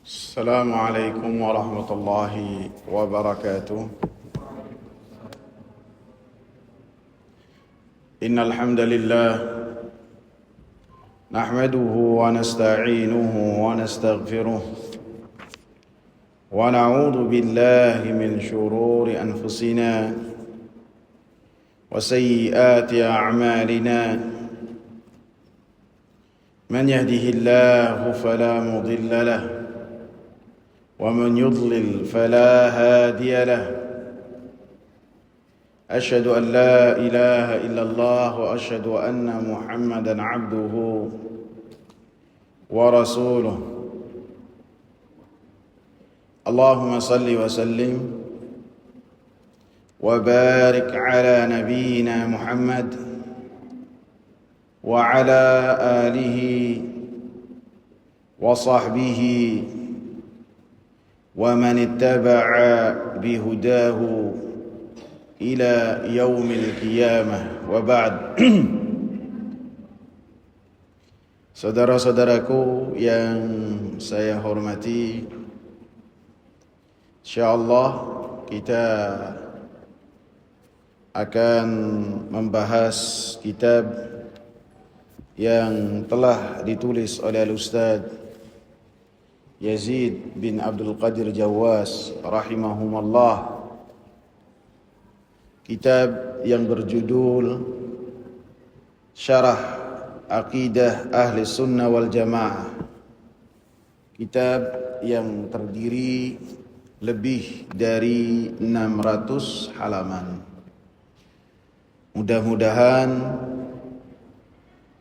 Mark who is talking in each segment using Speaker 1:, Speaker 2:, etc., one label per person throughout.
Speaker 1: السلام عليكم ورحمة الله وبركاته. إن الحمد لله نحمده ونستعينه ونستغفره ونعوذ بالله من شرور أنفسنا وسيئات أعمالنا. من يهده الله فلا مضل له ومن يضلل فلا هادي له. أشهد أن لا إله إلا الله وأشهد أن محمدا عبده ورسوله. اللهم صل وسلم وبارك على نبينا محمد وعلى آله وصحبه ومن اتبع بهداه إلى يوم القيامة وبعد. Saudara-saudaraku yang saya hormati, insyaallah kita akan membahas kitab yang telah ditulis oleh Al-Ustadz Yazid bin Abdul Qadir Jawas rahimahumullah. Kitab yang berjudul Syarah Aqidah Ahli Sunnah wal Jamaah. Kitab yang terdiri lebih dari 600 halaman. Mudah-mudahan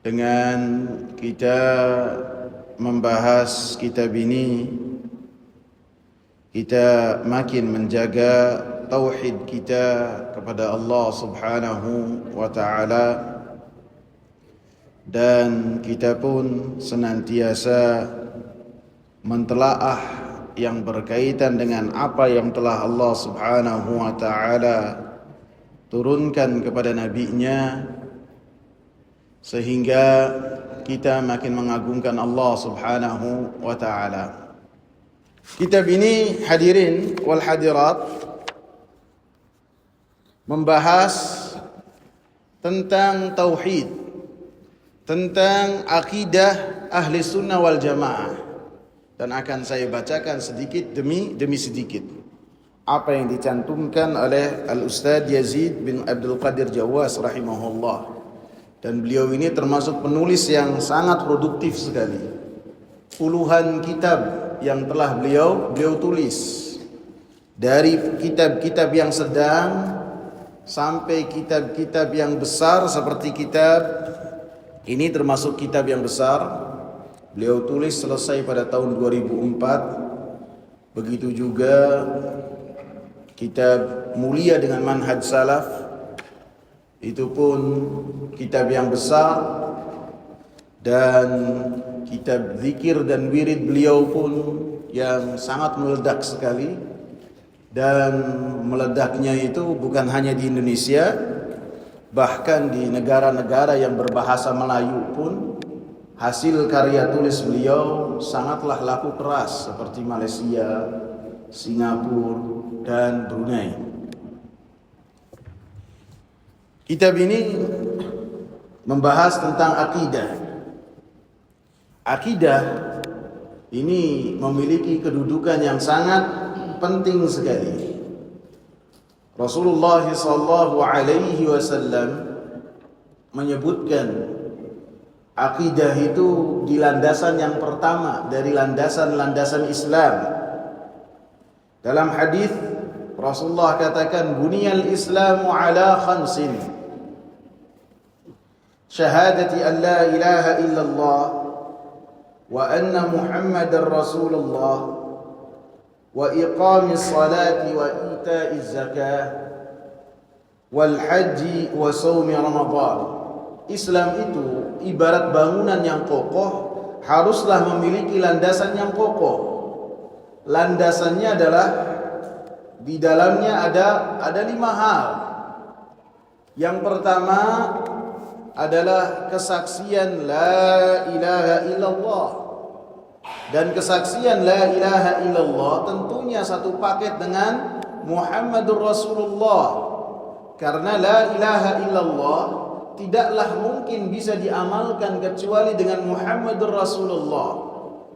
Speaker 1: dengan kita membahas kitab ini, kita makin menjaga tauhid kita kepada Allah Subhanahu wa ta'ala, dan kita pun senantiasa mentelaah yang berkaitan dengan apa yang telah Allah Subhanahu wa ta'ala turunkan kepada nabinya, sehingga kita makin mengagungkan Allah Subhanahu wa ta'ala. Kitab ini, hadirin wal hadirat, membahas tentang tauhid, tentang akidah ahli sunnah wal jamaah, dan akan saya bacakan sedikit demi sedikit apa yang dicantumkan oleh Al-Ustadz Yazid bin Abdul Qadir Jawas rahimahullah. Dan beliau ini termasuk penulis yang sangat produktif sekali. Puluhan kitab yang telah beliau tulis, dari kitab-kitab yang sedang sampai kitab-kitab yang besar. Seperti kitab ini termasuk kitab yang besar, beliau tulis selesai pada tahun 2004. Begitu juga kitab Mulia dengan Manhaj Salaf, itu pun kitab yang besar. Dan kitab zikir dan wirid beliau pun yang sangat meledak sekali. Dan meledaknya itu bukan hanya di Indonesia, bahkan di negara-negara yang berbahasa Melayu pun hasil karya tulis beliau sangatlah laku keras, seperti Malaysia, Singapura, dan Brunei. Kitab ini membahas tentang akidah. Akidah ini memiliki kedudukan yang sangat penting sekali. Rasulullah SAW menyebutkan akidah itu di landasan yang pertama dari landasan-landasan Islam. Dalam hadis Rasulullah katakan, buniyal Islamu ala khamsin: syahadati an la ilaha illallah wa anna Muhammadar Rasulullah wa iqamis salati wa ita'iz zakah wal haji wa shaumi Ramadan. Islam itu ibarat bangunan yang kokoh, haruslah memiliki landasan yang kokoh. Landasannya adalah, di dalamnya ada 5 hal. Yang pertama adalah kesaksian la ilaha illallah, Dan kesaksian la ilaha illallah tentunya satu paket dengan Muhammadur Rasulullah. Karena la ilaha illallah tidaklah mungkin bisa diamalkan kecuali dengan Muhammadur Rasulullah.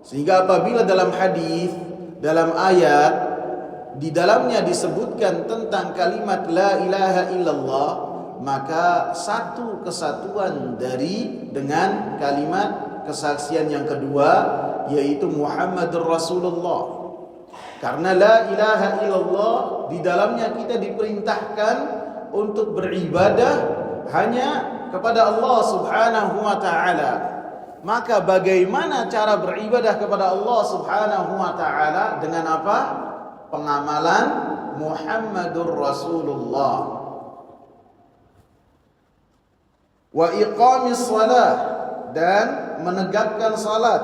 Speaker 1: Sehingga apabila dalam hadis, dalam ayat, di dalamnya disebutkan tentang kalimat la ilaha illallah, maka satu kesatuan dengan kalimat kesaksian yang kedua, yaitu Muhammadur Rasulullah. Karena la ilaha illallah di dalamnya kita diperintahkan untuk beribadah hanya kepada Allah Subhanahu wa taala. Maka bagaimana cara beribadah kepada Allah Subhanahu wa taala? Dengan apa? Pengamalan Muhammadur Rasulullah. Wa iqamis shalah, dan menegakkan salat.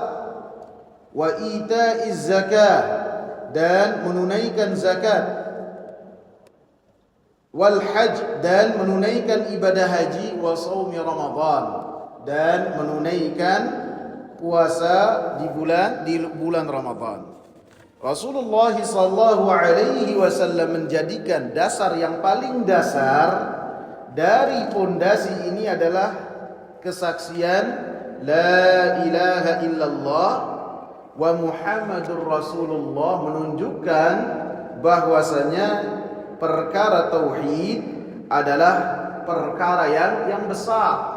Speaker 1: Wa ita'iz zakah, dan menunaikan zakat. Wal hajj, dan menunaikan ibadah haji. Wa shaumi Ramadan, dan menunaikan puasa di bulan Ramadan. Rasulullah sallallahu alaihi wasallam menjadikan dasar yang paling dasar dari pondasi ini adalah kesaksian la ilaha illallah wa Muhammadur Rasulullah, menunjukkan bahwasanya perkara tauhid adalah perkara yang besar.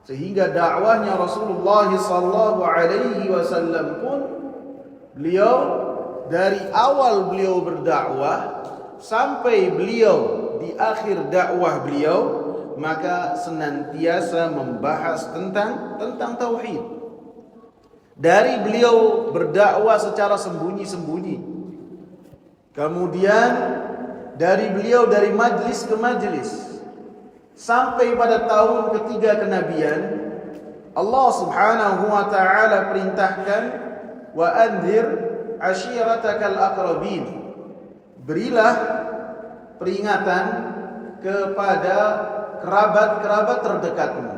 Speaker 1: Sehingga dakwahnya Rasulullah sallallahu alaihi wasallam pun, beliau dari awal beliau berdakwah sampai beliau di akhir dakwah beliau, maka senantiasa membahas tentang tauhid. Dari beliau berdakwah secara sembunyi-sembunyi, kemudian dari beliau dari majlis ke majlis, sampai pada tahun ketiga kenabian, Allah Subhanahu wa taala perintahkan wa anzir ashiratakal aqrabin, berilah peringatan kepada kerabat-kerabat terdekatmu.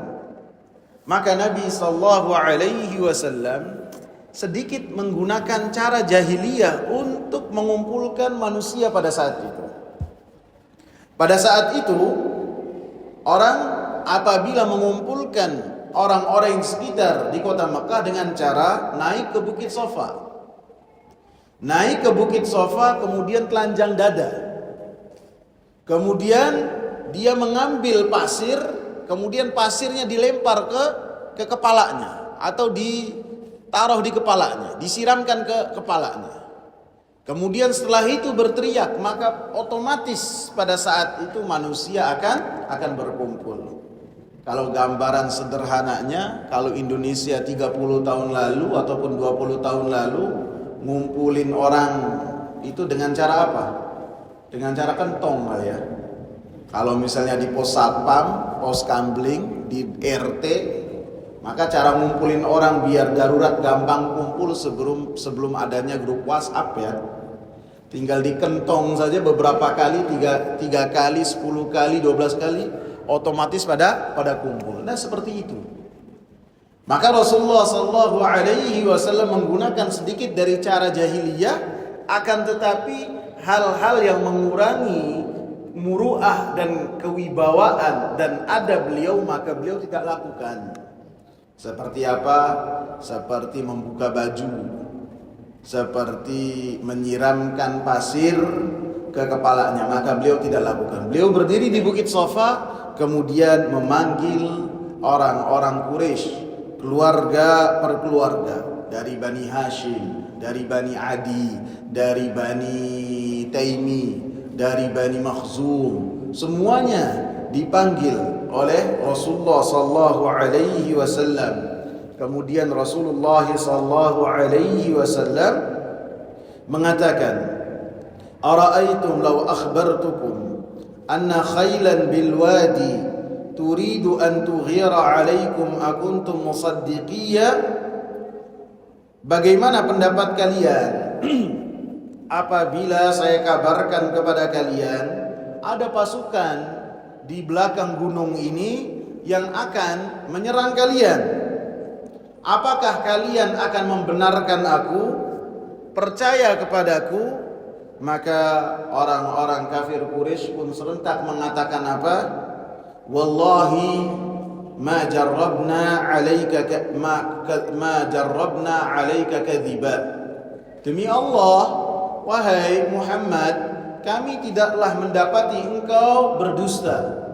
Speaker 1: Maka Nabi sallallahu alaihi wasallam sedikit menggunakan cara jahiliyah untuk mengumpulkan manusia pada saat itu. Pada saat itu, orang apabila mengumpulkan orang-orang yang sekitar di kota Mekah dengan cara naik ke Bukit Sofa. Naik ke Bukit Sofa, kemudian telanjang dada. Kemudian dia mengambil pasir, kemudian pasirnya dilempar ke kepalanya atau ditaruh di kepalanya, disiramkan ke kepalanya. Kemudian setelah itu berteriak, maka otomatis pada saat itu manusia akan berkumpul. Kalau gambaran sederhananya, kalau Indonesia 30 tahun lalu ataupun 20 tahun lalu ngumpulin orang itu dengan cara apa? Dengan cara kentong kali ya. Kalau misalnya di pos satpam, pos kambling, di RT, maka cara ngumpulin orang biar darurat gampang kumpul sebelum adanya grup WhatsApp ya. Tinggal dikentong saja beberapa kali, 3 kali, 10 kali, 12 kali, otomatis pada kumpul. Nah seperti itu. Maka Rasulullah sallallahu alaihi wasallam menggunakan sedikit dari cara jahiliyah, akan tetapi hal-hal yang mengurangi muruah dan kewibawaan dan adab beliau, maka beliau tidak lakukan. Seperti apa? Seperti membuka baju, seperti menyiramkan pasir ke kepalanya, maka beliau tidak lakukan. Beliau berdiri di Bukit Sofa, kemudian memanggil orang-orang Quraisy, keluarga per keluarga, dari Bani Hashim, dari Bani Adi, dari Bani Taimi, dari Bani Makhzum, semuanya dipanggil oleh Rasulullah sallallahu alaihi wasallam. Kemudian Rasulullah sallallahu alaihi wasallam mengatakan, "Ara'aitum law akhbartukum anna khailan bil wadi turidu an tughira 'alaikum akuntum musaddiqiyya?" Bagaimana pendapat kalian apabila saya kabarkan kepada kalian ada pasukan di belakang gunung ini yang akan menyerang kalian? apakah kalian akan membenarkan aku, percaya kepadaku? Maka orang-orang kafir Quraisy pun serentak mengatakan apa? Wallahi ma jarrabna 'alaika ma jarrabna 'alaika kadhiba. Demi Allah, wahai Muhammad, kami tidaklah mendapati engkau berdusta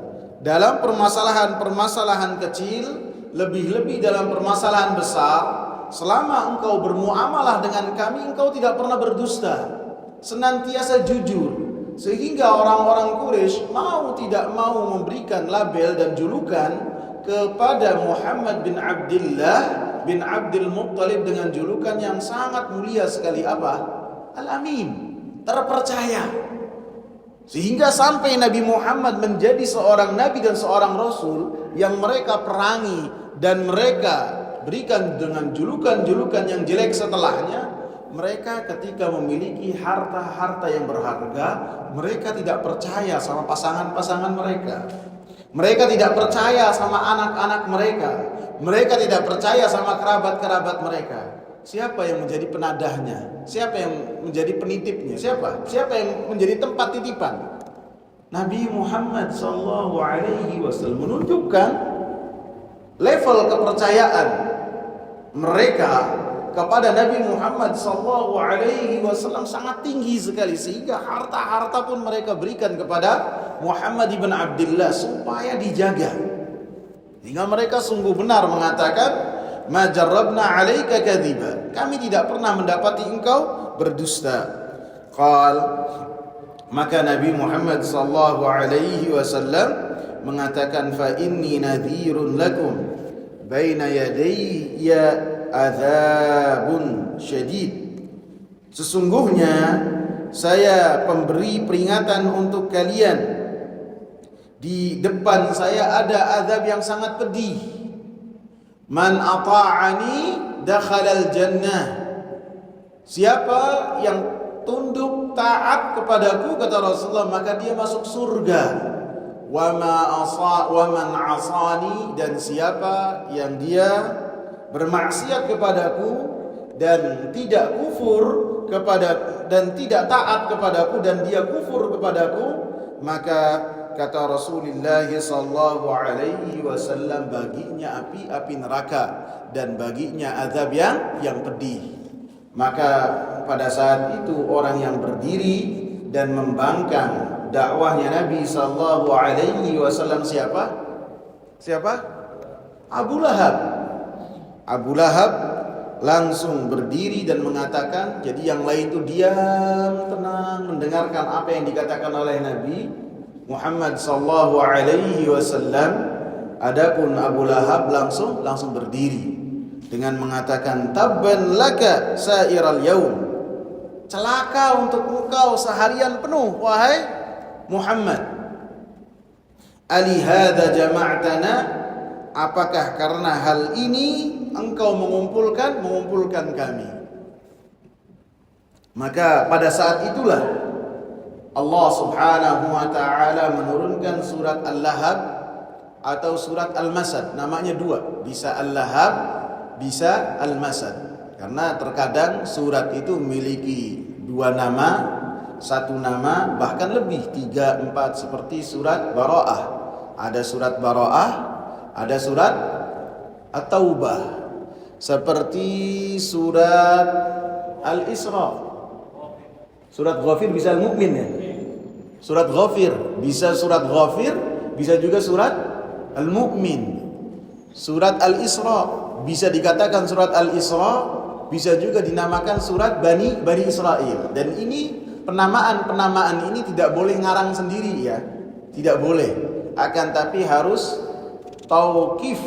Speaker 1: dalam permasalahan-permasalahan kecil, lebih-lebih dalam permasalahan besar. Selama engkau bermuamalah dengan kami, engkau tidak pernah berdusta, senantiasa jujur, sehingga orang-orang Quraisy mau tidak mau memberikan label dan julukan kepada Muhammad bin Abdullah bin Abdul Muttalib dengan julukan yang sangat mulia sekali, apa? Al-Amin, terpercaya. Sehingga sampai Nabi Muhammad menjadi seorang nabi dan seorang rasul yang mereka perangi dan mereka berikan dengan julukan-julukan yang jelek setelahnya. Mereka ketika memiliki harta-harta yang berharga, mereka tidak percaya sama pasangan-pasangan mereka. Mereka tidak percaya sama anak-anak mereka. Mereka tidak percaya sama kerabat-kerabat mereka. Siapa yang menjadi penadahnya? Siapa yang menjadi penitipnya? Siapa yang menjadi tempat titipan? Nabi Muhammad SAW menunjukkan level kepercayaan mereka kepada Nabi Muhammad SAW sangat tinggi sekali, sehingga harta-harta pun mereka berikan kepada Muhammad ibn Abdullah supaya dijaga. Sehingga mereka sungguh benar mengatakan, ma jarrabna 'alaika kadhiba. Kami tidak pernah mendapati engkau berdusta. Qal, maka Nabi Muhammad SAW mengatakan, fa inni nadhirun lakum baina yadayya azabun syadid. Sesungguhnya saya pemberi peringatan untuk kalian. Di depan saya ada azab yang sangat pedih. Man ata'ani dakhalal jannah. Siapa yang tunduk taat kepadaku, kata Rasulullah, maka dia masuk surga. Wa man asani, dan siapa yang dia bermaksiat kepadaku dan tidak kufur kepada dan tidak taat kepadaku dan dia kufur kepadaku, maka kata Rasulullah sallallahu alaihi wasallam, baginya api neraka dan baginya azab yang pedih. Maka pada saat itu orang yang berdiri dan membangkang dakwahnya Nabi sallallahu alaihi wasallam siapa? Abu Lahab. Abu Lahab langsung berdiri dan mengatakan, jadi yang lain itu diam tenang mendengarkan apa yang dikatakan oleh Nabi Muhammad sallallahu alaihi wasallam. Adapun Abu Lahab langsung berdiri dengan mengatakan, tabban laka sairal yaum. Celaka untuk engkau seharian penuh wahai Muhammad. Ali hadza jama'tana, apakah karena hal ini engkau mengumpulkan kami? Maka pada saat itulah Allah Subhanahu wa taala menurunkan surat Al-Lahab atau surat Al-Masad. Namanya dua, bisa Al-Lahab, bisa Al-Masad. Karena terkadang surat itu memiliki dua nama, satu nama, bahkan lebih 3, 4, seperti surat Bara'ah. Ada surat Bara'ah, ada surat At-Taubah, seperti surat Al-Isra. Surat Ghafir bisa Al-Mu'min ya. Surat Ghafir bisa surat Ghafir, bisa juga surat Al-Mu'min. Surat Al-Isra bisa dikatakan surat Al-Isra, bisa juga dinamakan surat Bani Israel. Dan ini penamaan ini tidak boleh ngarang sendiri ya. Tidak boleh. Akan tapi harus tauqif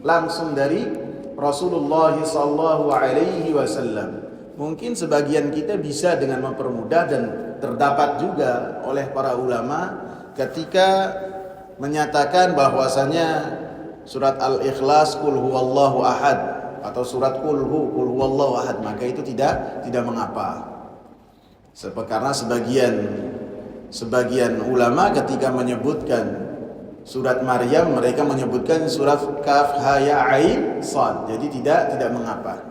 Speaker 1: langsung dari Rasulullah sallallahu alaihi wasallam. Mungkin sebagian kita bisa dengan mempermudah, dan terdapat juga oleh para ulama ketika menyatakan bahwasanya surat Al-Ikhlas qul huwallahu ahad atau surat qul huwallahu ahad, maka itu tidak mengapa. Karena sebagian ulama ketika menyebutkan Surat Maryam mereka menyebutkan surat Kaf Ha Ya Ain Shad. Jadi tidak mengapa.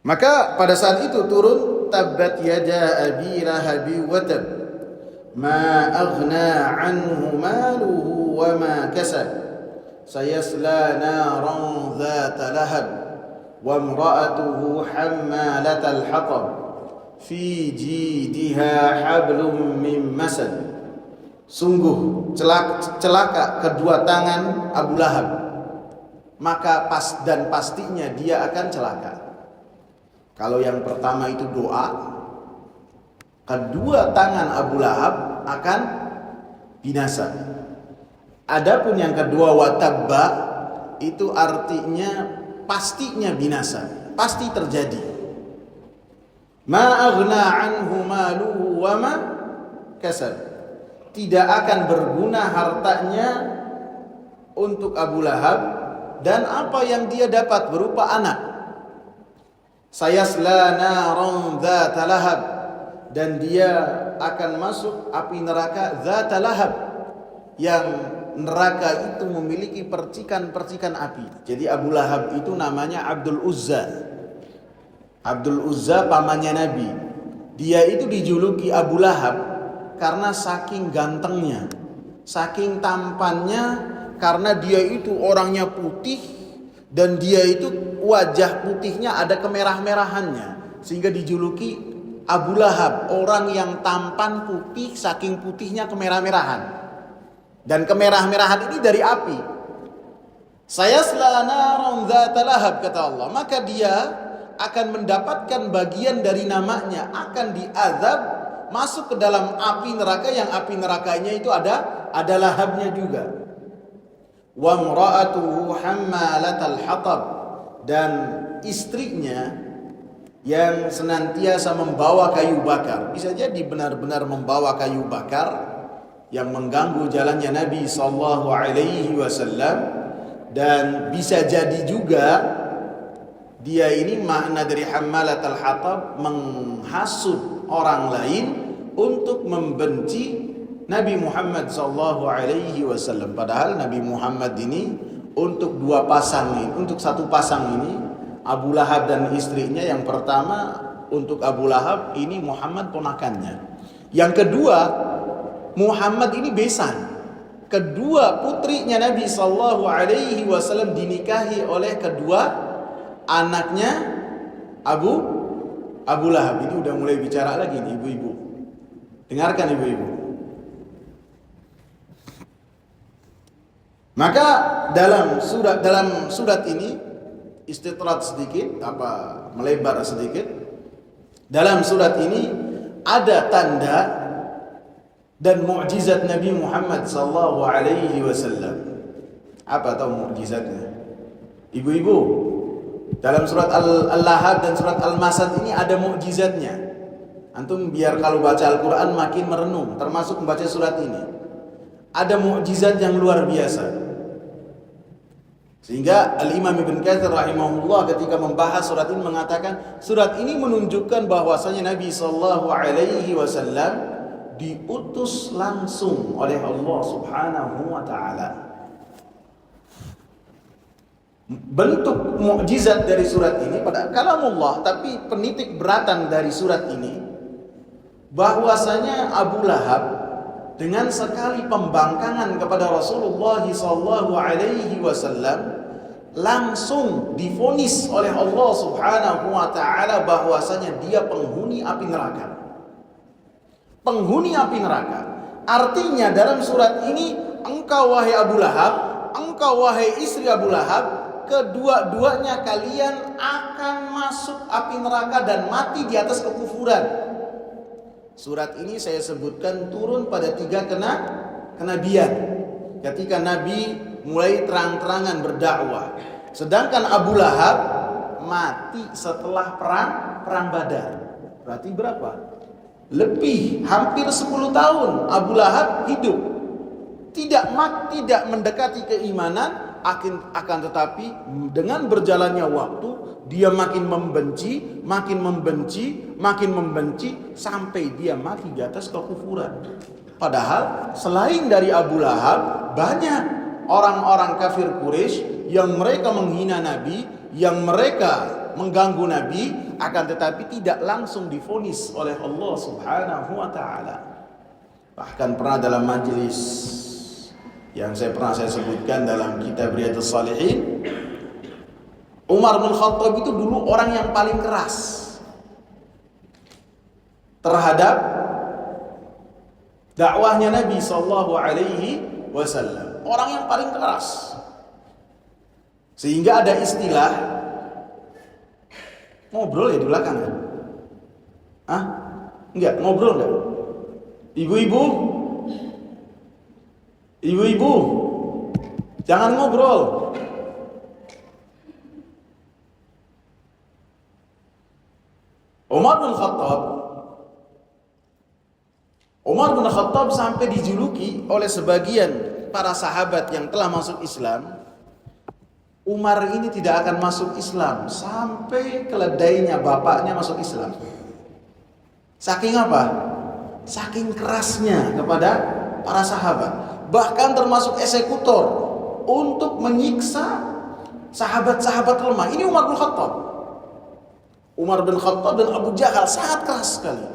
Speaker 1: Maka pada saat itu turun tabbat yada abi lahabi wa tab ma aghna anhu maluhu wa ma kasab sayasla naran dhata lahab wa imra'atuhu hammalatal hatab fi jidha hablum min masad. Sungguh celaka kedua tangan Abu Lahab, maka pastinya dia akan celaka. Kalau yang pertama itu doa, kedua tangan Abu Lahab akan binasa. Adapun yang kedua watabba, itu artinya pastinya binasa, pasti terjadi. Ma aghna anhu maluhu wa ma kasab. Tidak akan berguna hartanya untuk Abu Lahab dan apa yang dia dapat berupa anak. Sayasla naran dzata lahab, dan dia akan masuk api neraka dzata lahab, yang neraka itu memiliki percikan-percikan api. Jadi Abu Lahab itu namanya Abdul Uzza. Abdul Uzza pamannya Nabi. Dia itu dijuluki Abu Lahab karena saking gantengnya, saking tampannya, karena dia itu orangnya putih dan dia itu wajah putihnya ada kemerah-merahannya, sehingga dijuluki Abu Lahab, orang yang tampan putih, saking putihnya kemerah-merahan. Dan kemerah-merahan ini dari api. Sayasla naran dzata lahab, kata Allah, maka dia akan mendapatkan bagian dari namanya, akan diazab masuk ke dalam api neraka, yang api nerakanya itu ada lahabnya juga. Wa imra'atuhu hammalatal hatab, dan istrinya yang senantiasa membawa kayu bakar. Bisa jadi benar-benar membawa kayu bakar yang mengganggu jalannya Nabi sallallahu alaihi wasallam, dan bisa jadi juga dia ini makna dari hammalatal hatab, menghasut orang lain untuk membenci Nabi Muhammad sallallahu alaihi wasallam. Padahal Nabi Muhammad ini untuk satu pasang ini, Abu Lahab dan istrinya, yang pertama untuk Abu Lahab ini Muhammad ponakannya. Yang kedua, Muhammad ini besan. Kedua putrinya Nabi sallallahu alaihi wasallam dinikahi oleh kedua anaknya Abu Lahab. Ini udah mulai bicara lagi nih ibu-ibu. Dengarkan ibu-ibu. Maka dalam surat ini istitrat sedikit, melebar sedikit. Dalam surat ini ada tanda dan mukjizat Nabi Muhammad sallallahu alaihi wasallam. Apa tahu mukjizatnya? Ibu-ibu, dalam surat Al-Lahab dan surat Al-Masad ini ada mukjizatnya. Antum biar kalau baca Al-Quran makin merenung, termasuk membaca surat ini. Ada mukjizat yang luar biasa. Sehingga Al-Imam Ibn Katsir rahimahullah ketika membahas surat ini mengatakan, surat ini menunjukkan bahwasanya Nabi sallallahu alaihi wasallam diutus langsung oleh Allah Subhanahu wa taala. Bentuk mukjizat dari surat ini pada kalamullah, tapi penitik beratan dari surat ini bahwasanya Abu Lahab dengan sekali pembangkangan kepada Rasulullah sallallahu alaihi wasallam langsung divonis oleh Allah Subhanahu wa taala bahwasanya dia penghuni api neraka. Penghuni api neraka. Artinya dalam surat ini, engkau wahai Abu Lahab, engkau wahai istri Abu Lahab, kedua-duanya kalian akan masuk api neraka dan mati di atas kekufuran. Surat ini saya sebutkan turun pada 3 kenabian, ketika Nabi mulai terang-terangan berdakwah. Sedangkan Abu Lahab mati setelah perang Badar. Berarti berapa? Lebih hampir 10 tahun Abu Lahab hidup, tidak mendekati keimanan, akan tetapi dengan berjalannya waktu dia makin membenci sampai dia mati di atas kekufuran. Padahal selain dari Abu Lahab, banyak orang-orang kafir Quraisy yang mereka menghina Nabi, yang mereka mengganggu Nabi, akan tetapi tidak langsung divonis oleh Allah Subhanahu wa taala. Bahkan pernah dalam majelis yang pernah saya sebutkan dalam kitab Riyadhus Shalihin, Umar bin Khattab itu dulu orang yang paling keras terhadap dakwahnya Nabi sallallahu alaihi wasallam. Orang yang paling keras. Sehingga ada istilah ngobrol ya di belakang kan? Hah? Enggak, ngobrol enggak? Ibu-ibu? Ibu-ibu, jangan ngobrol. Umar bin Khattab sampai dijuluki oleh sebagian para sahabat yang telah masuk Islam, Umar ini tidak akan masuk Islam sampai keledainya bapaknya masuk Islam. Saking apa? Saking kerasnya kepada para sahabat. Bahkan termasuk eksekutor untuk menyiksa sahabat-sahabat lemah. Ini Umar bin Khattab. Umar bin Khattab dan Abu Jahal sangat keras sekali.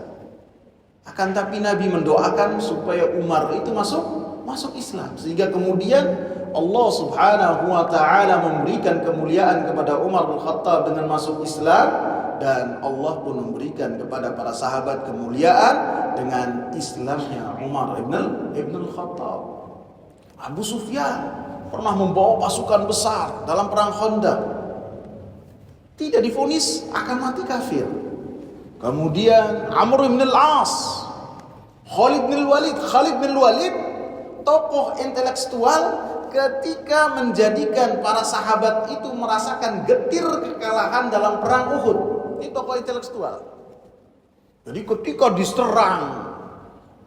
Speaker 1: Akan tapi Nabi mendoakan supaya Umar itu masuk Islam, sehingga kemudian Allah Subhanahu wa taala memberikan kemuliaan kepada Umar bin Khattab dengan masuk Islam, dan Allah pun memberikan kepada para sahabat kemuliaan dengan Islamnya Umar ibn Khattab. Abu Sufyan pernah membawa pasukan besar dalam perang Khandaq, tidak divonis akan mati kafir. Kemudian Amr bin al-As, Khalid bin Walid, tokoh intelektual, ketika menjadikan para sahabat itu merasakan getir kekalahan dalam perang Uhud. Ini tokoh intelektual. Jadi ketika diserang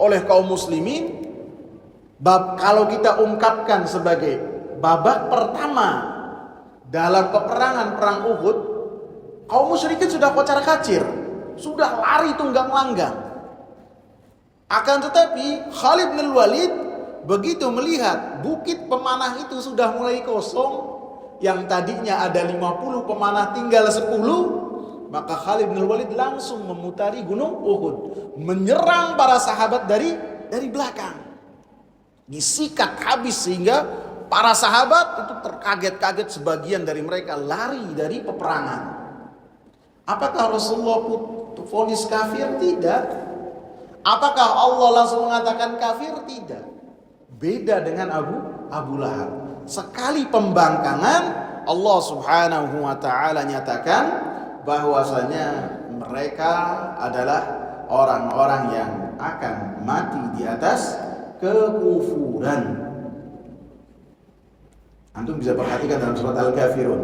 Speaker 1: oleh kaum muslimin, kalau kita ungkapkan sebagai babak pertama dalam peperangan perang Uhud, kaum musyrikin sudah kocar-kacir, sudah lari tunggang langgang. Akan tetapi Khalid bin Walid begitu melihat bukit pemanah itu sudah mulai kosong, yang tadinya ada 50 pemanah tinggal 10, maka Khalid bin Walid langsung memutari gunung Uhud, menyerang para sahabat dari belakang. Disikat habis sehingga para sahabat itu terkaget-kaget, sebagian dari mereka lari dari peperangan. Apakah Rasulullah vonis kafir? Tidak. Apakah Allah langsung mengatakan kafir? Tidak. Beda dengan Abu Lahab. Sekali pembangkangan, Allah Subhanahu wa taala nyatakan bahwasanya mereka adalah orang-orang yang akan mati di atas kekufuran. Antum bisa perhatikan dalam surat Al-Kafirun.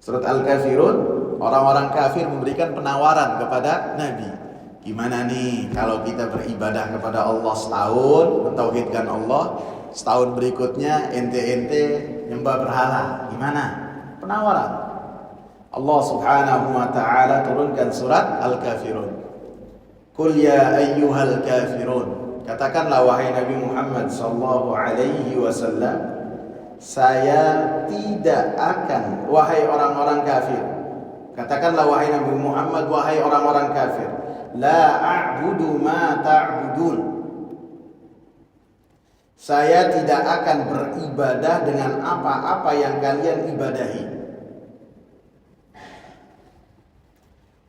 Speaker 1: Surat Al-Kafirun, orang-orang kafir memberikan penawaran kepada Nabi. Gimana nih kalau kita beribadah kepada Allah setahun, mentauhidkan Allah, setahun berikutnya ente nyembah berhala. Gimana? Penawaran. Allah Subhanahu wa taala turunkan surat Al-Kafirun. Qul ya ayyuhal kafirun. Katakanlah wahai Nabi Muhammad sallallahu alaihi wasallam, saya tidak akan, wahai orang-orang kafir. Katakanlah wahai Nabi Muhammad, wahai orang-orang kafir, la a'budu ma ta'budun. Saya tidak akan beribadah dengan apa-apa yang kalian ibadahi.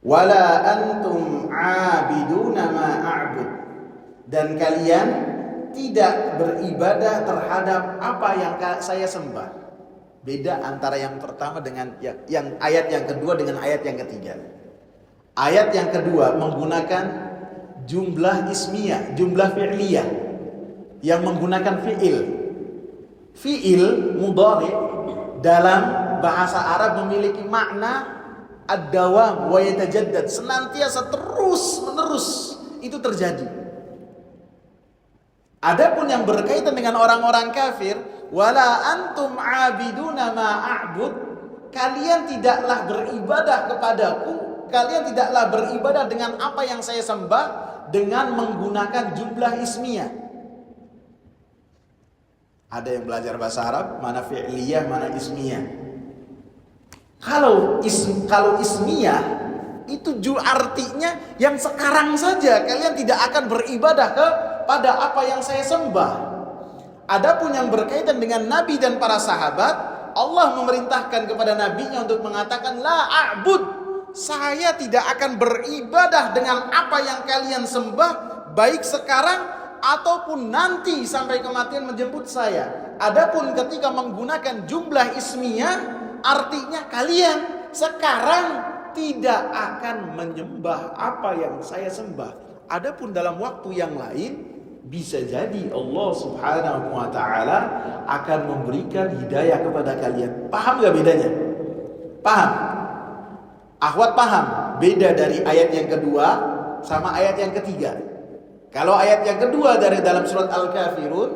Speaker 1: Wala antum 'abiduna ma a'bud. Dan kalian tidak beribadah terhadap apa yang saya sembah. Beda antara yang pertama dengan yang ayat yang kedua dengan ayat yang ketiga. Ayat yang kedua menggunakan jumlah ismiyah, jumlah fi'liyah, yang menggunakan fi'il. Fi'il mudhari dalam bahasa Arab memiliki makna ad-dawam wa yatajaddad, senantiasa terus menerus itu terjadi. Adapun yang berkaitan dengan orang-orang kafir, wala antum abiduna ma a'bud, kalian tidaklah beribadah kepadaku, kalian tidaklah beribadah dengan apa yang saya sembah, dengan menggunakan jumlah ismiyah. Ada yang belajar bahasa Arab, mana fi'liyah, mana ismiyah. Kalau ismiyah itu artinya yang sekarang saja kalian tidak akan beribadah kepada apa yang saya sembah. Adapun yang berkaitan dengan Nabi dan para sahabat, Allah memerintahkan kepada nabinya untuk mengatakan la a'bud, saya tidak akan beribadah dengan apa yang kalian sembah, baik sekarang ataupun nanti sampai kematian menjemput saya. Adapun ketika menggunakan jumlah ismiyah, artinya kalian sekarang tidak akan menyembah apa yang saya sembah. Adapun dalam waktu yang lain, bisa jadi Allah Subhanahu wa ta'ala akan memberikan hidayah kepada kalian. Paham gak bedanya? Paham? Akhwat paham beda dari ayat yang kedua sama ayat yang ketiga? Kalau ayat yang kedua dari dalam surat Al-Kafirun,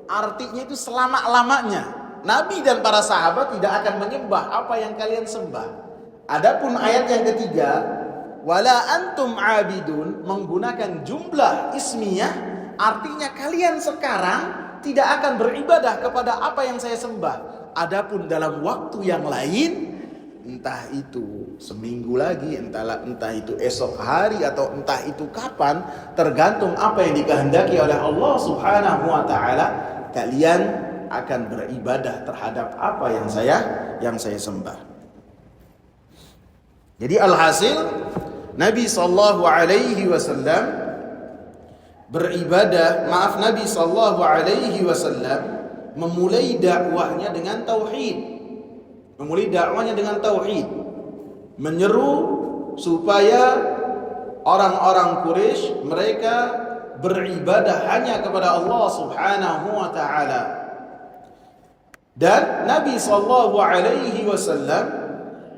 Speaker 1: artinya itu selama-lamanya Nabi dan para sahabat tidak akan menyembah apa yang kalian sembah. Adapun ayat yang ketiga, wala antum abidun, menggunakan jumlah ismiyah, artinya kalian sekarang tidak akan beribadah kepada apa yang saya sembah. Adapun dalam waktu yang lain, entah itu seminggu lagi, entah itu esok hari, atau entah itu kapan, tergantung apa yang dikehendaki oleh Allah Subhanahu wa ta'ala, kalian akan beribadah terhadap apa yang saya sembah. Jadi alhasil Nabi sallallahu alaihi wasallam Nabi sallallahu alaihi wasallam memulai dakwahnya dengan tauhid. Menyeru supaya orang-orang Quraisy mereka beribadah hanya kepada Allah Subhanahu wa taala. Dan Nabi sallallahu alaihi wasallam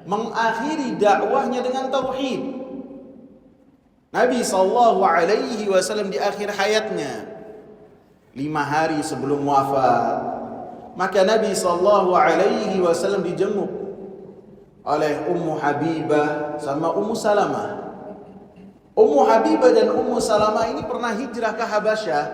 Speaker 1: mengakhiri dakwahnya dengan tauhid. Nabi sallallahu alaihi wasallam di akhir hayatnya, 5 hari sebelum wafat, maka Nabi sallallahu alaihi wasallam dijenguk oleh Ummu Habibah sama Ummu Salamah. Ummu Habibah dan Ummu Salamah ini pernah hijrah ke Habasyah.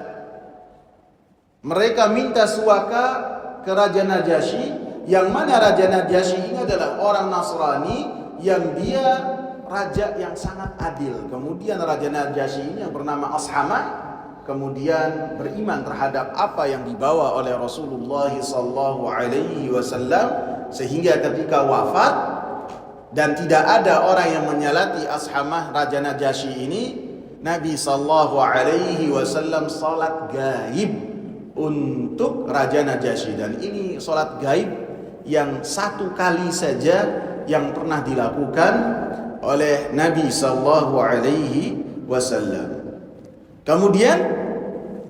Speaker 1: Mereka minta suaka ke Raja Najasyi, yang mana Raja Najasyi ini adalah orang Nasrani yang dia raja yang sangat adil. Kemudian Raja Najasyi ini yang bernama Ashamah kemudian beriman terhadap apa yang dibawa oleh Rasulullah sallallahu alaihi wasallam, sehingga ketika wafat dan tidak ada orang yang menyalati Ashamah Raja Najasyi ini, Nabi sallallahu alaihi wasallam salat gaib untuk Raja Najasyi. Dan ini salat gaib yang 1 kali saja yang pernah dilakukan oleh Nabi sallallahu alaihi wasallam. Kemudian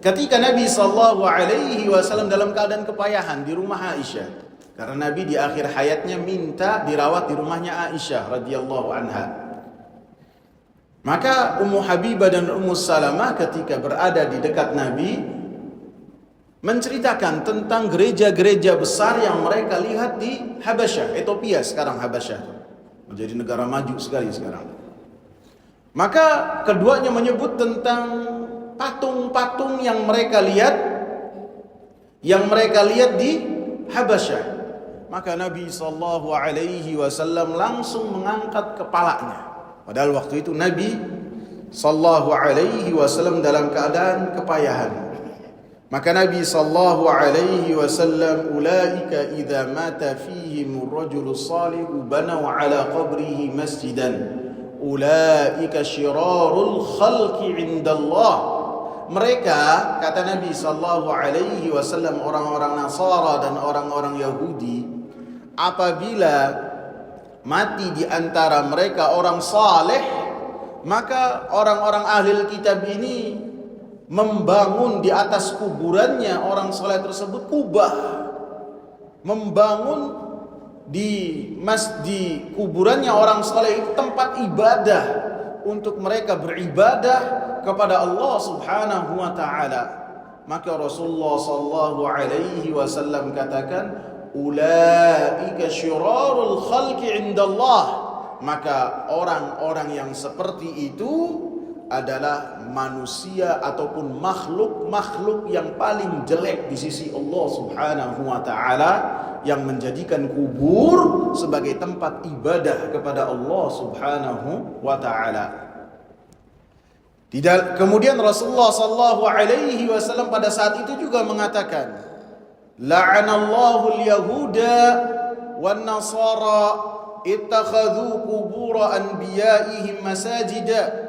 Speaker 1: ketika Nabi sallallahu alaihi wasallam dalam keadaan kepayahan di rumah Aisyah, karena Nabi di akhir hayatnya minta dirawat di rumahnya Aisyah radhiyallahu anha. Maka Ummu Habibah dan Ummu Salamah ketika berada di dekat Nabi menceritakan tentang gereja-gereja besar yang mereka lihat di Habasyah, Ethiopia sekarang. Habasyah menjadi negara maju sekali sekarang. Maka keduanya menyebut tentang patung-patung yang mereka lihat di Habasyah. Maka Nabi sallallahu alaihi wasallam langsung mengangkat kepalanya. Padahal waktu itu Nabi sallallahu alaihi wasallam dalam keadaan kepayahan. Maka Nabi sallallahu alaihi wasallam, ulaika idza mata fihim ar-rajulu salihu banaw ala qabrihi masjidan ulaika syirarul khalqi indallah. Mereka, kata Nabi sallallahu alaihi wasallam, orang-orang Nasara dan orang-orang Yahudi, apabila mati di antara mereka orang saleh, maka orang-orang ahli kitab ini membangun di atas kuburannya orang soleh tersebut kubah, membangun di kuburannya orang soleh itu tempat ibadah untuk mereka beribadah kepada Allah Subhanahu wa taala. Maka Rasulullah sallallahu alaihi wasallam katakan, ulaika syirarul khalqi indallah. Maka orang-orang yang seperti itu adalah manusia ataupun makhluk yang paling jelek di sisi Allah Subhanahu wa taala, yang menjadikan kubur sebagai tempat ibadah kepada Allah Subhanahu wa taala. Kemudian Rasulullah sallallahu alaihi wasallam pada saat itu juga mengatakan, la'anallahu al-yahuda wan nasara ittakhadhu qubur anbiya'ihim masajida.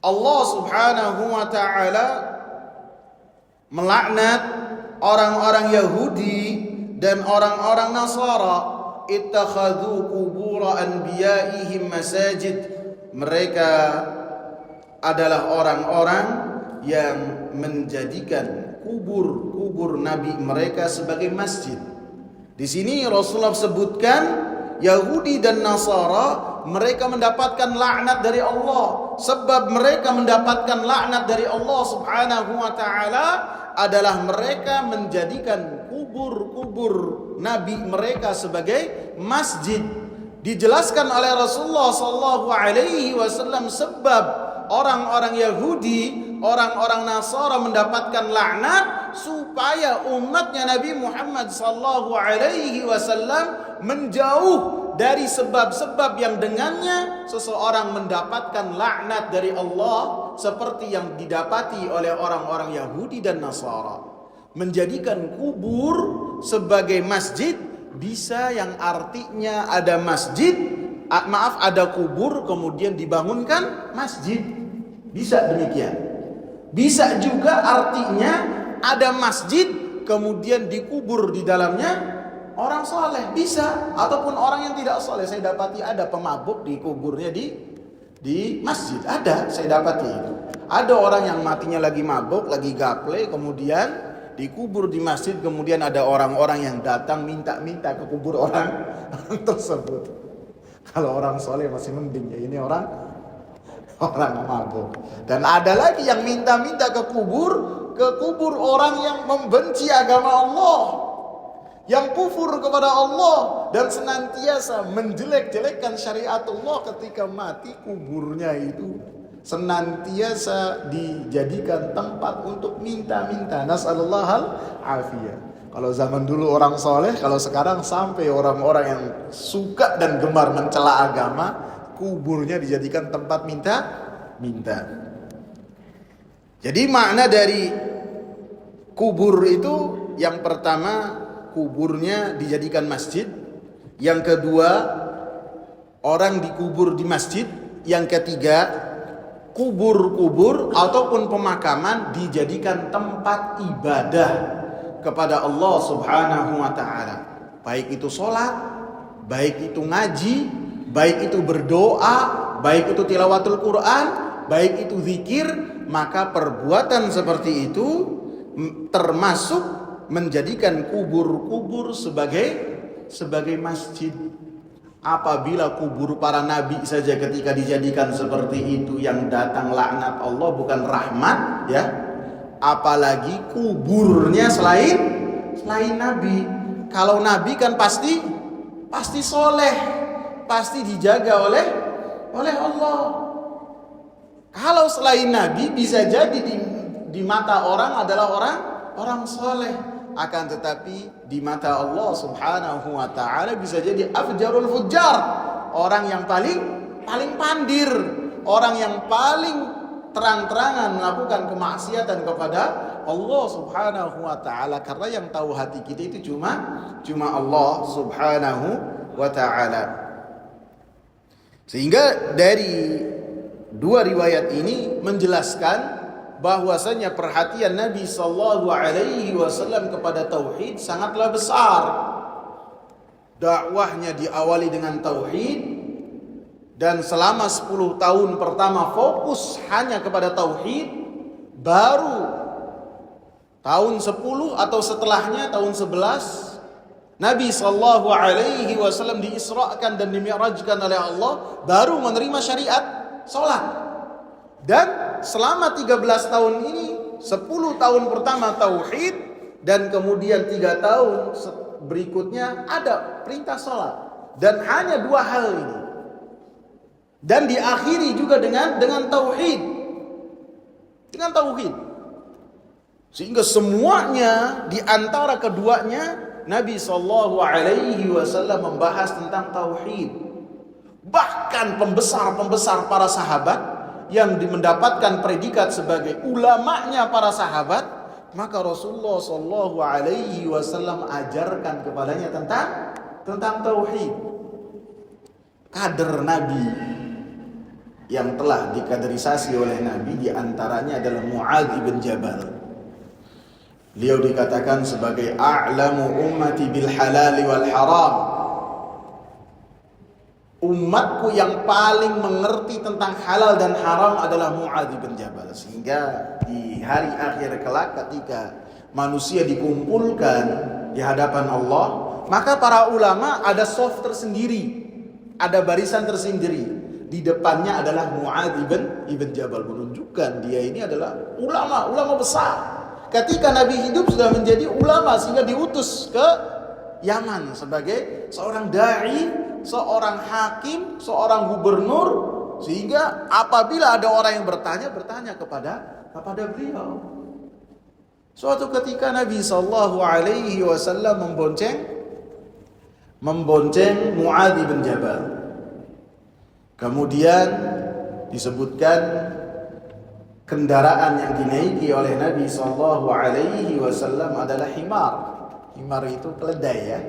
Speaker 1: Allah Subhanahu wa taala melaknat orang-orang Yahudi dan orang-orang Nasara. Ittakhadhu qubur anbiya'ihim masajid. Mereka adalah orang-orang yang menjadikan kubur nabi mereka sebagai masjid. Di sini Rasulullah sebutkan Yahudi dan Nasara, mereka mendapatkan laknat dari Allah. Sebab mereka mendapatkan laknat dari Allah Subhanahu wa taala adalah mereka menjadikan kubur nabi mereka sebagai masjid. Dijelaskan oleh Rasulullah sallallahu alaihi wasallam sebab orang-orang Yahudi, orang-orang Nasara mendapatkan laknat supaya umatnya Nabi Muhammad sallallahu alaihi wasallam menjauh dari sebab-sebab yang dengannya seseorang mendapatkan laknat dari Allah, seperti yang didapati oleh orang-orang Yahudi dan Nasara. Menjadikan kubur sebagai masjid, bisa yang artinya ada ada kubur kemudian dibangunkan masjid, bisa demikian. Bisa juga artinya ada masjid kemudian dikubur di dalamnya orang soleh, bisa. Ataupun orang yang tidak soleh. Saya dapati ada pemabuk di kuburnya di masjid, ada, saya dapati itu. Ada orang yang matinya lagi mabuk, lagi gaple, kemudian dikubur di masjid. Kemudian ada orang-orang yang datang minta-minta ke kubur orang tersebut. Kalau orang soleh masih mending, ya ini orang mabuk. Dan ada lagi yang minta-minta ke kubur orang yang membenci agama Allah, yang kufur kepada Allah dan senantiasa menjelek-jelekkan syariat Allah. Ketika mati, kuburnya itu senantiasa dijadikan tempat untuk minta-minta. Nas'alallahal afiyah. Kalau zaman dulu orang soleh, kalau sekarang sampai orang-orang yang suka dan gemar mencela agama, kuburnya dijadikan tempat minta. Jadi makna dari kubur itu, yang pertama kuburnya dijadikan masjid, yang kedua orang dikubur di masjid, yang ketiga kubur ataupun pemakaman dijadikan tempat ibadah kepada Allah Subhanahu wa taala. Baik itu sholat, baik itu ngaji, baik itu berdoa, baik itu tilawatul Quran, baik itu zikir, maka perbuatan seperti itu termasuk menjadikan kubur sebagai masjid. Apabila kubur para nabi saja ketika dijadikan seperti itu yang datang laknat Allah bukan rahmat, ya, apalagi kuburnya selain nabi. Kalau nabi kan pasti soleh, pasti dijaga oleh Allah. Kalau selain nabi bisa jadi di mata orang adalah orang soleh, akan tetapi di mata Allah Subhanahu wa taala bisa jadi afjarul fujjar, orang yang paling pandir, orang yang paling terang-terangan melakukan kemaksiatan kepada Allah Subhanahu wa taala, karena yang tahu hati kita itu cuma Allah Subhanahu wa taala. Sehingga dari dua riwayat ini menjelaskan bahwasanya perhatian Nabi sallallahu alaihi wasallam kepada tauhid sangatlah besar. Dakwahnya diawali dengan tauhid, dan selama 10 tahun pertama fokus hanya kepada tauhid. Baru tahun 10 atau setelahnya tahun 11 Nabi sallallahu alaihi wasallam diisrakan dan dimi'rajkan oleh Allah, baru menerima syariat salat. Dan selama 13 tahun ini, 10 tahun pertama tauhid, dan kemudian 3 tahun berikutnya ada perintah salat. Dan hanya 2 hal ini Dan diakhiri juga dengan tauhid. Dengan tauhid. Sehingga semuanya di antara keduanya Nabi SAW membahas tentang tauhid. Bahkan pembesar-pembesar para sahabat yang mendapatkan predikat sebagai ulamanya para sahabat, maka Rasulullah SAW ajarkan kepadanya tentang tauhid. Kader Nabi yang telah dikaderisasi oleh Nabi diantaranya adalah Mu'adz ibn Jabal. Beliau dikatakan sebagai a'lamu ummati bil halal wal haram. Umatku yang paling mengerti tentang halal dan haram adalah Mu'adz bin Jabal. Sehingga di hari akhir kelak ketika manusia dikumpulkan di hadapan Allah, maka para ulama ada shaf tersendiri, ada barisan tersendiri. Di depannya adalah Mu'adz ibn Jabal, menunjukkan dia ini adalah ulama besar. Ketika Nabi hidup sudah menjadi ulama sehingga diutus ke Yaman sebagai seorang dai, seorang hakim, seorang gubernur, sehingga apabila ada orang yang bertanya kepada beliau. Suatu ketika Nabi SAW membonceng Mu'adz bin Jabal. Kemudian disebutkan kendaraan yang dinaiki oleh Nabi SAW adalah himar. Himar itu keledai ya.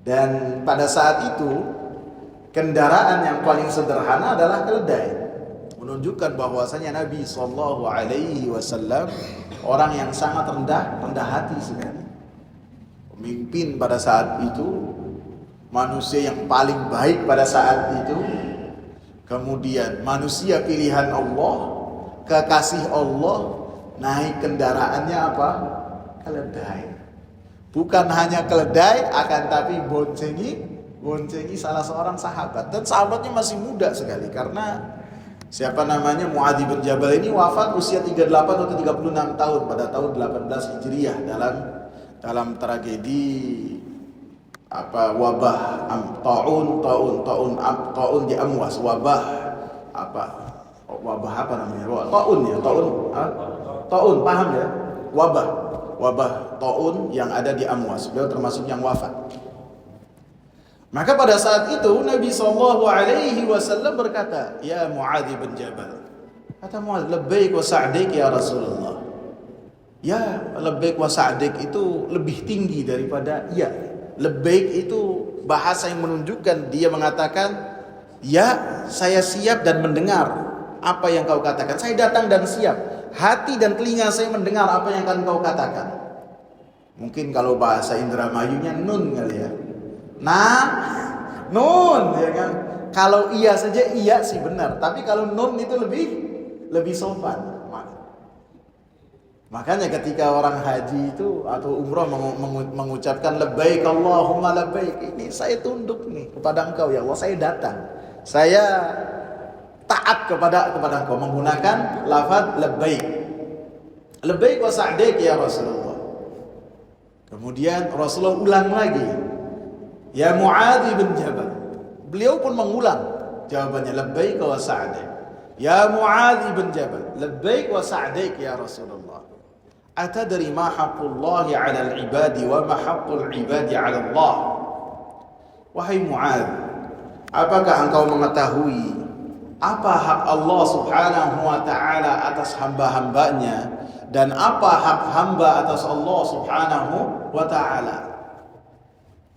Speaker 1: Dan pada saat itu kendaraan yang paling sederhana adalah keledai, menunjukkan bahwasanya Nabi SAW orang yang sangat rendah hati sekali. Pemimpin pada saat itu, manusia yang paling baik pada saat itu, kemudian manusia pilihan Allah, kekasih Allah, naik kendaraannya apa? Keledai. Bukan hanya keledai, akan tapi boncengi salah seorang sahabat. Dan sahabatnya masih muda sekali, karena Mu'adz bin Jabal ini wafat usia 38 atau 36 tahun pada tahun 18 Hijriah dalam tragedi wabah taun di Amwas, wabah apa namanya? Taun, paham ya? Wabah taun yang ada di Amwas. Beliau termasuk yang wafat. Maka pada saat itu Nabi SAW berkata, "Ya Mu'adz bin Jabal." Kata Mu'adz, "Labbaik wa sa'dik ya Rasulullah." Ya, labbaik wa sa'dik itu lebih tinggi daripada ya. Labbaik itu bahasa yang menunjukkan dia mengatakan, "Ya, saya siap dan mendengar apa yang kau katakan. Saya datang dan siap. Hati dan telinga saya mendengar apa yang akan kau katakan." Mungkin kalau bahasa Indramayunya nun kali ya. Nah, nun ya kan. Kalau iya saja iya sih benar, tapi kalau nun itu lebih sopan. Makanya ketika orang haji itu atau umrah mengucapkan labbaik Allahumma labbaik, ini saya tunduk nih kepada Engkau ya Allah, saya datang. Saya taat kepada Engkau menggunakan lafaz labbaik. Labbaik wa sa'dik ya Rasulullah. Kemudian Rasulullah ulang lagi, "Ya Mu'adz bin Jabal." Beliau pun mengulang jawabannya, "Labbaik wa sa'dik." "Ya Mu'adz bin Jabal, labbaik wa sa'dik ya Rasulullah. Atadri ma haqqullahi 'alal 'ibadi wa ma haqqul 'ibadi 'ala Allah?" Wahai Mu'adz, apakah engkau mengetahui apa hak Allah Subhanahu wa taala atas hamba-hambanya dan apa hak hamba atas Allah Subhanahu wa taala?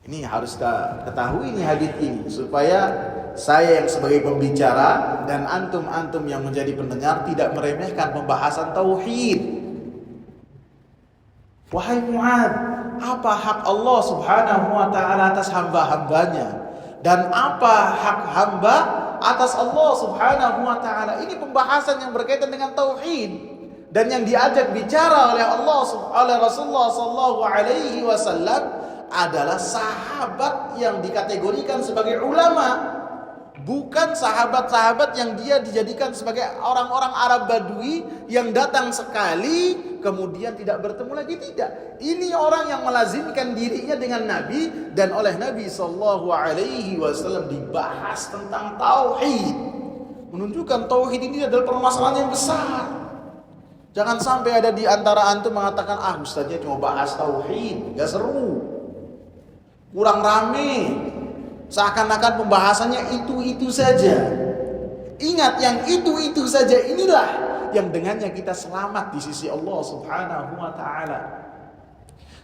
Speaker 1: Ini harus kita ketahui ini hadis ini, supaya saya yang sebagai pembicara dan antum-antum yang menjadi pendengar tidak meremehkan pembahasan tauhid. Wahai Mu'adz, apa hak Allah Subhanahu wa taala atas hamba-hambanya dan apa hak hamba atas Allah Subhanahu wa taala? Ini pembahasan yang berkaitan dengan tauhid dan yang diajak bicara oleh Rasulullah sallallahu alaihi wasallam adalah sahabat yang dikategorikan sebagai ulama, bukan sahabat-sahabat yang dia dijadikan sebagai orang-orang Arab Badui yang datang sekali kemudian tidak bertemu lagi, tidak. Ini orang yang melazimkan dirinya dengan Nabi, dan oleh Nabi SAW dibahas tentang tauhid. Menunjukkan tauhid ini adalah permasalahan yang besar. Jangan sampai ada di antara antum mengatakan, ustaznya cuma bahas tauhid, gak seru, kurang rame, seakan-akan pembahasannya itu-itu saja. Ingat, yang itu-itu saja inilah yang dengannya kita selamat di sisi Allah Subhanahu wa taala.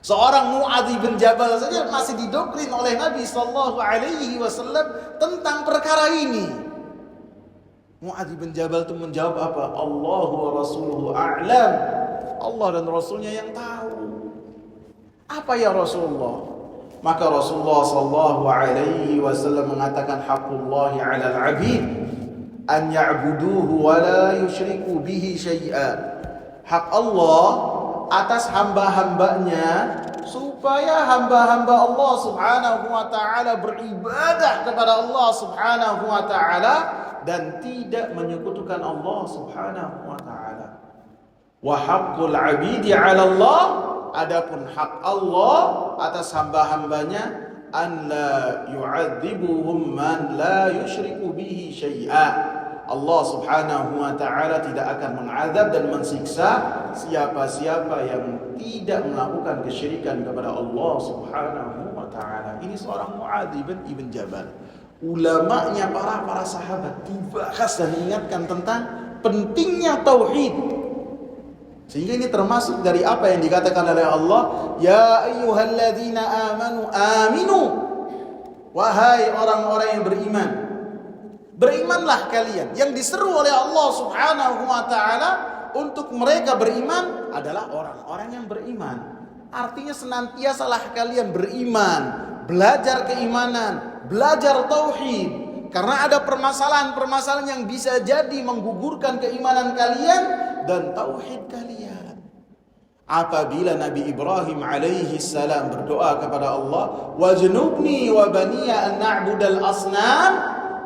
Speaker 1: Seorang Mu'adz bin Jabal saja masih didoktrin oleh Nabi sallallahu alaihi wasallam tentang perkara ini. Mu'adz bin Jabal itu menjawab apa? Allahu wa rasuluhu a'lam. Allah dan Rasulnya yang tahu. Apa ya Rasulullah? Maka Rasulullah sallallahu alaihi wasallam mengatakan, haqqullahi 'alal 'abid an ya'buduhu wa la yusyriku bihi syai'a. Hak Allah atas hamba-hambanya supaya hamba-hamba Allah Subhanahu wa taala beribadah kepada Allah Subhanahu wa taala dan tidak menyekutukan Allah Subhanahu wa taala. Wa haqqul 'abidi 'ala Allah, adapun hak Allah atas hamba-hambanya, an la yu'adzibuhum man la yusyriku bihi syai'a. Allah Subhanahu wa taala tidak akan mengazab dan mensiksa siapa-siapa yang tidak melakukan kesyirikan kepada Allah Subhanahu wa taala. Ini seorang Mu'adz bin Jabal. Ulamanya para sahabat dibahas dan diingatkan tentang pentingnya tauhid. Sehingga ini termasuk dari apa yang dikatakan oleh Allah, ya ayyuhalladzina amanu aminu. Wahai orang-orang yang beriman, berimanlah kalian. Yang diseru oleh Allah Subhanahu wa taala untuk mereka beriman adalah orang-orang yang beriman. Artinya senantiasalah kalian beriman, belajar keimanan, belajar tauhid. Karena ada permasalahan-permasalahan yang bisa jadi menggugurkan keimanan kalian dan tauhid kalian. Apabila Nabi Ibrahim alaihi salam berdoa kepada Allah, wajnubni wa baniya an na'budal asnam,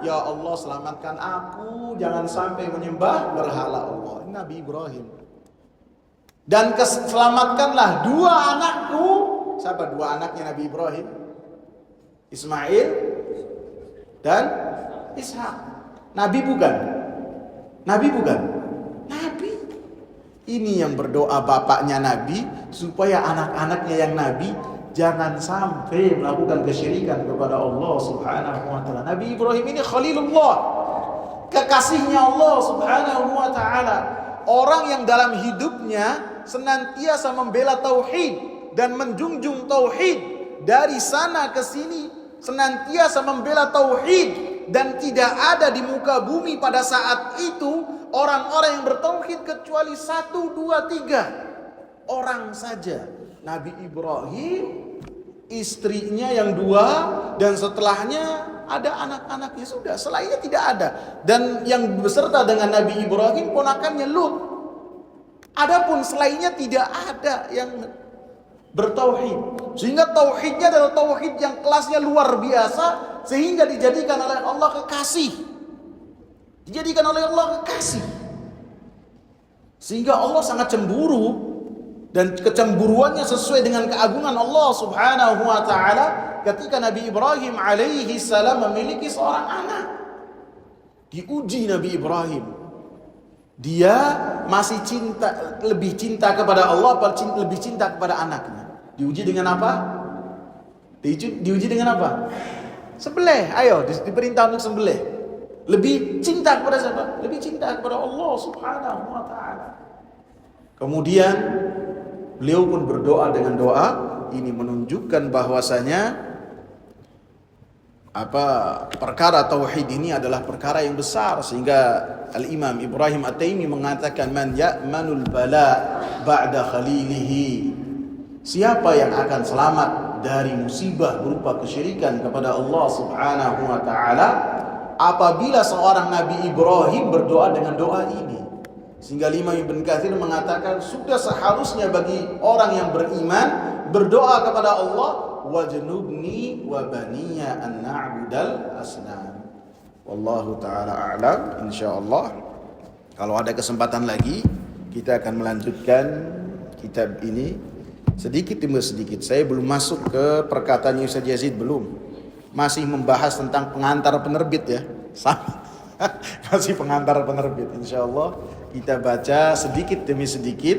Speaker 1: ya Allah selamatkan aku jangan sampai menyembah berhala Allah. Ini Nabi Ibrahim. Dan selamatkanlah dua anakku. Siapa dua anaknya Nabi Ibrahim? Ismail dan Ishak. Nabi bukan? Nabi bukan? Nabi. Ini yang berdoa bapaknya Nabi supaya anak-anaknya yang Nabi jangan sampai melakukan kesyirikan kepada Allah Subhanahu wa taala. Nabi Ibrahim ini Khalilullah, kekasihnya Allah Subhanahu wa taala. Orang yang dalam hidupnya senantiasa membela tauhid dan menjunjung tauhid, dari sana ke sini senantiasa membela tauhid, dan tidak ada di muka bumi pada saat itu orang-orang yang bertauhid kecuali 1, 2, 3 orang saja. Nabi Ibrahim, istrinya yang 2, dan setelahnya ada anak-anaknya, sudah, selainnya tidak ada. Dan yang beserta dengan Nabi Ibrahim ponakannya Lut. Adapun selainnya tidak ada yang bertauhid. Sehingga tauhidnya adalah tauhid yang kelasnya luar biasa, sehingga dijadikan oleh Allah kekasih. Dijadikan oleh Allah kekasih. Sehingga Allah sangat cemburu, dan kecemburuannya sesuai dengan keagungan Allah Subhanahu wa taala ketika Nabi Ibrahim alaihi salam memiliki seorang anak. Diuji Nabi Ibrahim. Dia masih lebih cinta kepada Allah atau lebih cinta kepada anaknya? Diuji dengan apa? Diuji dengan apa? Sembelih. Ayo, diperintah untuk sembelih. Lebih cinta kepada siapa? Lebih cinta kepada Allah Subhanahu wa taala. Kemudian beliau pun berdoa dengan doa ini, menunjukkan bahwasanya perkara tauhid ini adalah perkara yang besar, sehingga Al-Imam Ibrahim At-Taimi mengatakan, man ya'manul bala ba'da khalilihi, siapa yang akan selamat dari musibah berupa kesyirikan kepada Allah Subhanahu wa taala apabila seorang Nabi Ibrahim berdoa dengan doa ini. Sehingga Imam Ibn Katsir mengatakan sudah seharusnya bagi orang yang beriman berdoa kepada Allah, wajnubni wa baniya an na'budal asnam. Wallahu taala a'lam. Insyaallah kalau ada kesempatan lagi kita akan melanjutkan kitab ini sedikit demi sedikit. Saya belum masuk ke perkataan Ustaz Yazid, belum. Masih membahas tentang pengantar penerbit ya. Sama. Masih pengantar penerbit. Insyaallah kita baca sedikit demi sedikit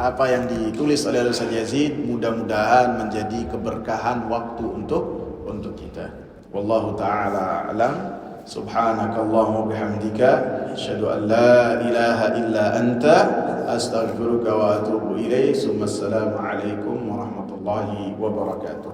Speaker 1: apa yang ditulis oleh Ustaz Yazid, mudah-mudahan menjadi keberkahan waktu untuk kita. Wallahu taala alam. Subhanakallahumma bihamdika asyhadu an la ilaha illa anta astaghfiruka wa atubu ilaik. Assalamu alaikum warahmatullahi wabarakatuh.